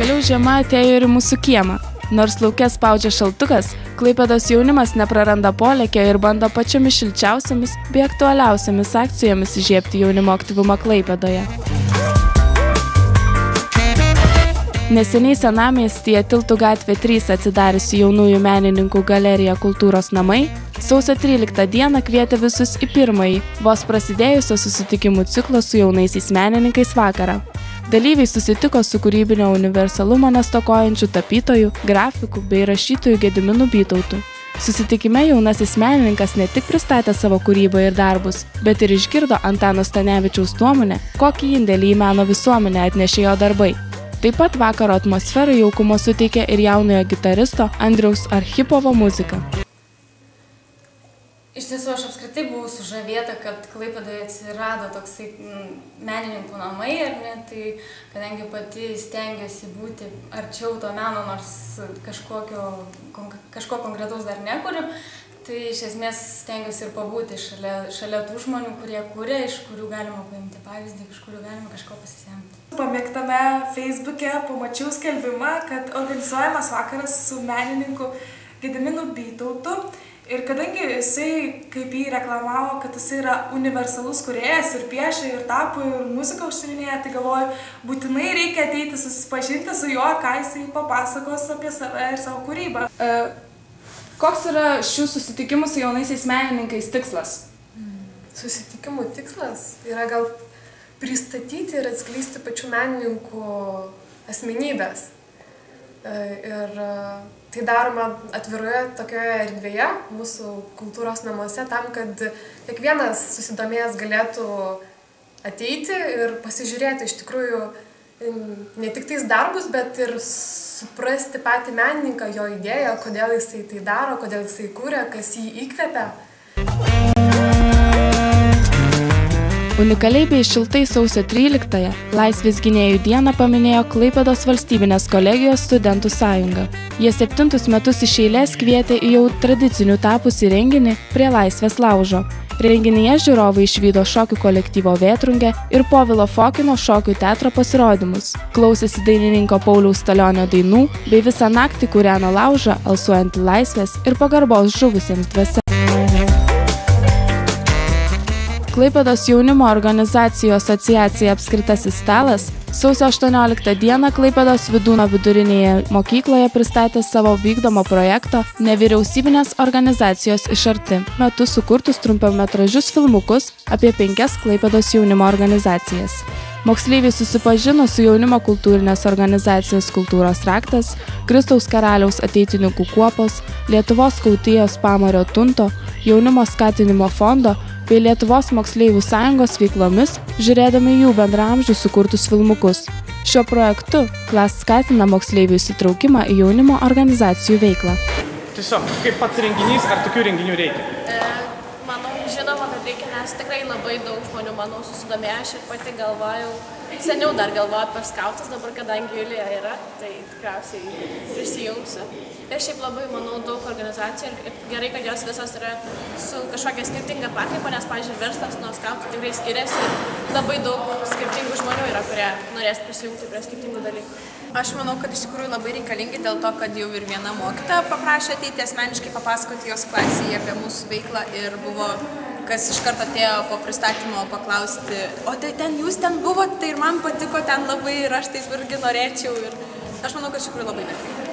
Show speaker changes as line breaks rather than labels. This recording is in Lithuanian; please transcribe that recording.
Pagaliau žiema atėjo ir į mūsų kiemą. Nors lauke spaudžia šaltukas, Klaipėdos jaunimas nepraranda polėkio ir bando pačiomis šilčiausiamis bei aktualiausiamis akcijomis įžiebti jaunimo aktyvumą Klaipėdoje. Neseniai Senamiestyje Tiltų gatvė 3 atsidariusi jaunųjų menininkų galerija Kultūros namai sausio 13 dieną kvietė visus į pirmąjį, vos prasidėjusio susitikimų ciklo su jaunaisiais menininkais vakarą. Dalyviai susitiko su kūrybinio universalumo nestokojančių tapytojų, grafikų bei rašytojų Gediminu Bytautu. Susitikime jaunasis menininkas ne tik pristatė savo kūrybą ir darbus, bet ir išgirdo Antano Stanevičiaus nuomonę, kokį indėlį į meno visuomenę atnešė jo darbai. Taip pat vakaro atmosferą jaukumo suteikė ir jaunojo gitaristo Andriaus Archipovo muzika.
Iš tiesų, aš apskritai buvau sužavėta, kad Klaipėdoje atsirado toksai menininkų namai, ar ne, tai kadangi pati stengiuosi būti arčiau to meno, nors kažko konkretaus dar nekuriu, tai iš esmės stengiuosi ir pabūti šalia tų žmonių, kurie kuria, iš kurių galima paimti pavyzdį, iš kurių galima kažko pasisemti.
Pamėgtame Facebook'e pamačiau skelbimą, kad organizuojamas vakaras su menininku Gediminu Bytautu. Ir kadangi jisai, kaip jį reklamavo, kad jisai yra universalus kūrėjas ir piešia, ir tapo, ir muziką užsiminėja, tai galvoju, būtinai reikia ateiti susipažinti su juo, ką jisai papasakos apie save ir savo kūrybą.
Koks yra šių susitikimų su jaunaisiais menininkais tikslas?
Susitikimų tikslas yra gal pristatyti ir atskleisti pačių menininkų asmenybės. Ir tai daroma atviroje tokioje erdvėje, mūsų kultūros namuose, tam, kad kiekvienas susidomėjęs galėtų ateiti ir pasižiūrėti iš tikrųjų ne tik tais darbus, bet ir suprasti patį menininką, jo idėją, kodėl jisai tai daro, kodėl jisai kūrė, kas jį įkvepia.
Unikaliai bei šiltai sausio 13-ąją Laisvės gynėjų dieną paminėjo Klaipėdos valstybinės kolegijos studentų sąjunga. Jie 7 metus iš eilės kvietė į jau tradicinių tapusį renginį prie Laisvės laužo. Renginyje žiūrovai išvydo šokių kolektyvo Vėtrungė ir Povilo Fokino šokių teatro pasirodymus. Klausėsi dainininko Pauliaus Stalionio dainų bei visą naktį kūreno laužą, alsuojant laisvės ir pagarbos žuvusiems dvasia. Klaipėdos jaunimo organizacijų asociacija Apskritasis stalas sausio 18 dieną Klaipėdos Vydūno vidurinėje mokykloje pristatė savo vykdomo projekto nevyriausybinės organizacijos iš arti metu sukurtus trumpametražius filmukus apie 5 Klaipėdos jaunimo organizacijas. Moksleiviai susipažino su jaunimo kultūrinės organizacijos Kultūros raktas, Kristaus karaliaus ateitininkų kuopos, Lietuvos skautijos Pamario tunto, jaunimo skatinimo fondo bei Lietuvos moksleivių sąjungos veiklomis, žiūrėdami jų bendraamžių sukurtus filmukus. Šiuo projektu KLAS skatina moksleivių įsitraukimą į jaunimo organizacijų veiklą.
Tiesiog, kaip pats renginys, ar tokių renginių reikia?
Manau, žinoma, kad reikia, nes tikrai labai daug žmonių, manau, susidomėjo. Aš ir pati galvojau, seniau dar galvojau apie skautus, dabar kadangi Julija yra, tai tikriausiai prisijungsiu. Ir šiaip labai, manau, daug organizacijų ir gerai, kad jos visos yra su kažkokia skirtinga pakraipa, nes, pavyzdžiui, verslas nuo skautų tikrai skiriasi ir labai daug skirtingų žmonių yra, kurie norės prisijungti prie skirtingų dalykų.
Aš manau, kad iš tikrųjų labai reikalingi dėl to, kad jau ir viena mokytoja paprašė ateiti asmeniškai papasakoti jos klasėje apie mūsų veiklą ir buvo, kas iš karto atėjo po pristatymo paklausti, o tai ten jūs ten buvot, tai ir man patiko ten labai ir aš taip irgi norėčiau ir aš manau, kad iš tikrųjų labai vertinga.